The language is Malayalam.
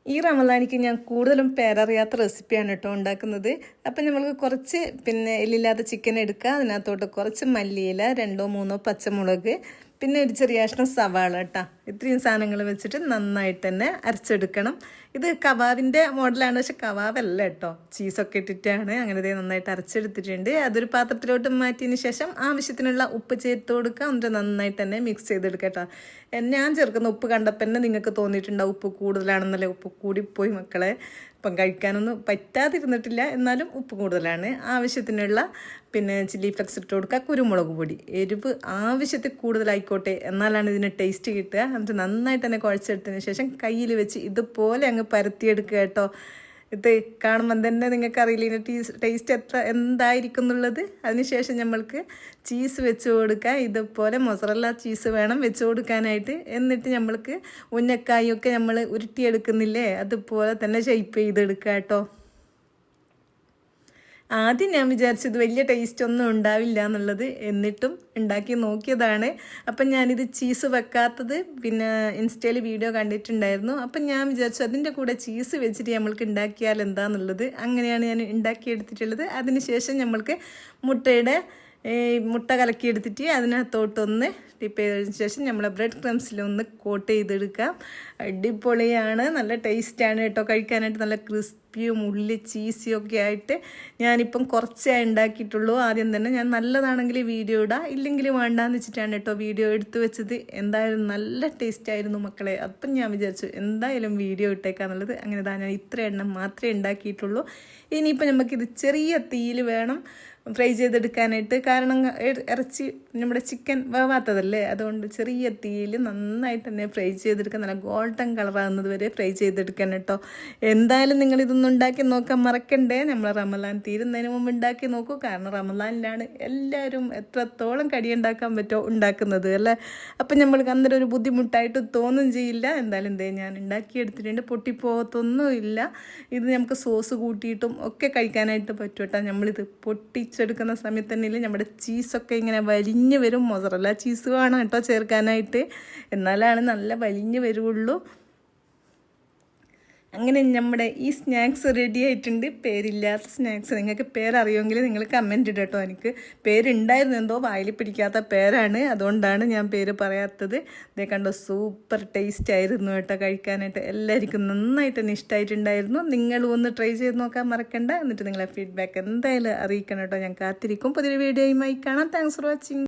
ഈ റമദാനിക്ക് ഞാൻ കൂടുതലും പേരറിയാത്ത റെസിപ്പിയാണ് കേട്ടോ ഉണ്ടാക്കുന്നത്. അപ്പം നമ്മൾക്ക് കുറച്ച് എല്ലില്ലാത്ത ചിക്കൻ എടുക്കുക. അതിനകത്തോട്ട് കുറച്ച് മല്ലിയില, 2-3 പച്ചമുളക്, പിന്നെ ഒരു ചെറിയ കഷ്ണം സവാള കേട്ടോ. ഇത്രയും സാധനങ്ങൾ വെച്ചിട്ട് നന്നായിട്ട് തന്നെ അരച്ചെടുക്കണം. ഇത് കബാബിൻ്റെ മോഡലാണ്, പക്ഷെ കബാബല്ല കേട്ടോ, ചീസൊക്കെ ഇട്ടിട്ടാണ്. അങ്ങനെ നന്നായിട്ട് അരച്ചെടുത്തിട്ടുണ്ട്. അതൊരു പാത്രത്തിലോട്ട് മാറ്റിയതിന് ശേഷം ആവശ്യത്തിനുള്ള ഉപ്പ് ചേർത്ത് കൊടുക്കുക. എന്നിട്ട് നന്നായിട്ട് തന്നെ മിക്സ് ചെയ്തെടുക്കുക കേട്ടോ. ഞാൻ ചേർക്കുന്ന ഉപ്പ് കണ്ടപ്പോൾ തന്നെ നിങ്ങൾക്ക് തോന്നിയിട്ടുണ്ടാവും ഉപ്പ് കൂടുതലാണെന്നല്ലേ. ഉപ്പ് കൂടിപ്പോയി മക്കളെ. ഇപ്പം കഴിക്കാനൊന്നും പറ്റാതിരുന്നിട്ടില്ല, എന്നാലും ഉപ്പ് കൂടുതലാണ്. ആവശ്യത്തിനുള്ള ചില്ലി ഫ്ലെക്സ് ഇട്ട് കൊടുക്കുക. കുരുമുളക് പൊടി, എരിവ് ആവശ്യത്തിൽ കൂടുതലായിക്കോട്ടെ, എന്നാലാണ് ഇതിന് ടേസ്റ്റ് കിട്ടുക. എന്നിട്ട് നന്നായിട്ട് തന്നെ കുഴച്ചെടുത്തതിന് ശേഷം കയ്യിൽ വെച്ച് ഇതുപോലെ അങ്ങ് പരത്തിയെടുക്കുക കേട്ടോ. ഇത് കാണുമ്പം തന്നെ നിങ്ങൾക്കറിയില്ല ഇതിൻ്റെ ടേസ്റ്റ് എന്തായിരിക്കും എന്നുള്ളത്. അതിനുശേഷം നമ്മൾക്ക് ചീസ് വെച്ച് കൊടുക്കുക. ഇതുപോലെ മൊസറല്ല ചീസ് വേണം വെച്ച് കൊടുക്കാനായിട്ട്. എന്നിട്ട് നമ്മൾക്ക് ഉന്നക്കായൊക്കെ നമ്മൾ ഉരുട്ടിയെടുക്കുന്നില്ലേ, അതുപോലെ തന്നെ ഷേപ്പ് ചെയ്തെടുക്കുക കേട്ടോ. ആദ്യം ഞാൻ വിചാരിച്ചത് വലിയ ടേസ്റ്റ് ഒന്നും ഉണ്ടാവില്ല എന്നുള്ളത്, എന്നിട്ടും ഉണ്ടാക്കി നോക്കിയതാണ്. അപ്പം ഞാനിത് ചീസ് വെക്കാത്തത് ഇൻസ്റ്റയിൽ വീഡിയോ കണ്ടിട്ടുണ്ടായിരുന്നു. അപ്പം ഞാൻ വിചാരിച്ചു അതിൻ്റെ കൂടെ ചീസ് വെച്ചിട്ട് നമ്മൾക്ക് ഉണ്ടാക്കിയാൽ എന്താണെന്നുള്ളത്. അങ്ങനെയാണ് ഞാൻ ഉണ്ടാക്കിയെടുത്തിട്ടുള്ളത്. അതിനുശേഷം നമ്മൾക്ക് മുട്ട കലക്കിയെടുത്തിട്ട് അതിനകത്തോട്ടൊന്ന് ടിപ്പ് ചെയ്തതിന് ശേഷം നമ്മൾ ബ്രെഡ് ക്രംസിലൊന്ന് കോട്ട് ചെയ്തെടുക്കാം. അടിപൊളിയാണ്, നല്ല ടേസ്റ്റാണ് കേട്ടോ. കഴിക്കാനായിട്ട് നല്ല ക്രിസ്പിയും ഉള്ളി ചീസിയും ഒക്കെ ആയിട്ട്. ഞാനിപ്പം കുറച്ചേ ഉണ്ടാക്കിയിട്ടുള്ളൂ. ആദ്യം തന്നെ ഞാൻ നല്ലതാണെങ്കിൽ വീഡിയോ ഇടാം, ഇല്ലെങ്കിൽ വേണ്ടാന്ന് വെച്ചിട്ടാണ് കേട്ടോ വീഡിയോ എടുത്തു വെച്ചത്. എന്തായാലും നല്ല ടേസ്റ്റായിരുന്നു മക്കളെ. അപ്പം ഞാൻ വിചാരിച്ചു എന്തായാലും വീഡിയോ ഇട്ടേക്കാന്നുള്ളത്. അങ്ങനെ ഞാൻ ഇത്ര എണ്ണം മാത്രമേ ഉണ്ടാക്കിയിട്ടുള്ളൂ. ഇനിയിപ്പോൾ നമുക്കിത് ചെറിയ തീയിൽ വേണം ഫ്രൈ ചെയ്തെടുക്കാനായിട്ട്. കാരണം ഇറച്ചി നമ്മുടെ ചിക്കൻ വേവാത്തതല്ലേ, അതുകൊണ്ട് ചെറിയ തീയിൽ നന്നായിട്ട് തന്നെ ഫ്രൈ ചെയ്തെടുക്കാൻ, നല്ല ഗോൾഡൻ കളറാകുന്നത് വരെ ഫ്രൈ ചെയ്തെടുക്കണം കേട്ടോ. എന്തായാലും നിങ്ങളിതൊന്നും ഉണ്ടാക്കി നോക്കാൻ മറക്കണ്ടേ. നമ്മൾ റമദാൻ തീരുന്നതിന് മുമ്പ് ഉണ്ടാക്കി നോക്കൂ. കാരണം റമദാനിലാണ് എല്ലാവരും എത്രത്തോളം കടി ഉണ്ടാക്കാൻ പറ്റുമോ ഉണ്ടാക്കുന്നത് അല്ലേ. അപ്പം നമ്മൾക്ക് അന്നേരം ഒരു ബുദ്ധിമുട്ടായിട്ട് തോന്നും ചെയ്യില്ല. എന്തായാലും ഞാൻ ഉണ്ടാക്കിയെടുത്തിട്ടുണ്ട്, പൊട്ടിപ്പോകത്തൊന്നുമില്ല. ഇത് നമുക്ക് സോസ് കൂട്ടിയിട്ടും ഒക്കെ കഴിക്കാനായിട്ട് പറ്റും കേട്ടോ. നമ്മളിത് പൊട്ടിച്ചെടുക്കുന്ന സമയത്ത് തന്നെ നമ്മുടെ ചീസൊക്കെ ഇങ്ങനെ വലിഞ്ഞ് വരും. മൊസറല്ല ചീസ് വേണം കേട്ടോ ചേർക്കാനായിട്ട്, എന്നാലാണ് നല്ല വലിഞ്ഞ് വരുള്ളൂ. അങ്ങനെ നമ്മുടെ ഈ സ്നാക്സ് റെഡി ആയിട്ടുണ്ട്. പേരില്ലാത്ത സ്നാക്സ്. നിങ്ങൾക്ക് പേരറിയുമെങ്കിൽ നിങ്ങൾ കമൻറ്റ് ഇടുക കേട്ടോ. എനിക്ക് പേരുണ്ടായിരുന്നു, എന്തോ വായിൽ പിടിക്കാത്ത പേരാണ്, അതുകൊണ്ടാണ് ഞാൻ പേര് പറയാത്തത്. ഇതേ കണ്ടോ, സൂപ്പർ ടേസ്റ്റ് ആയിരുന്നു കേട്ടോ കഴിക്കാനായിട്ട്. എല്ലാവർക്കും നന്നായിട്ട് തന്നെ ഇഷ്ടമായിട്ടുണ്ടായിരുന്നു. നിങ്ങളും ഒന്ന് ട്രൈ ചെയ്ത് നോക്കാൻ മറക്കണ്ട. എന്നിട്ട് നിങ്ങളെ ഫീഡ്ബാക്ക് എന്തായാലും അറിയിക്കണം കേട്ടോ. ഞാൻ കാത്തിരിക്കും. പുതിയൊരു വീഡിയോയുമായി കാണാം. Thanks for watching.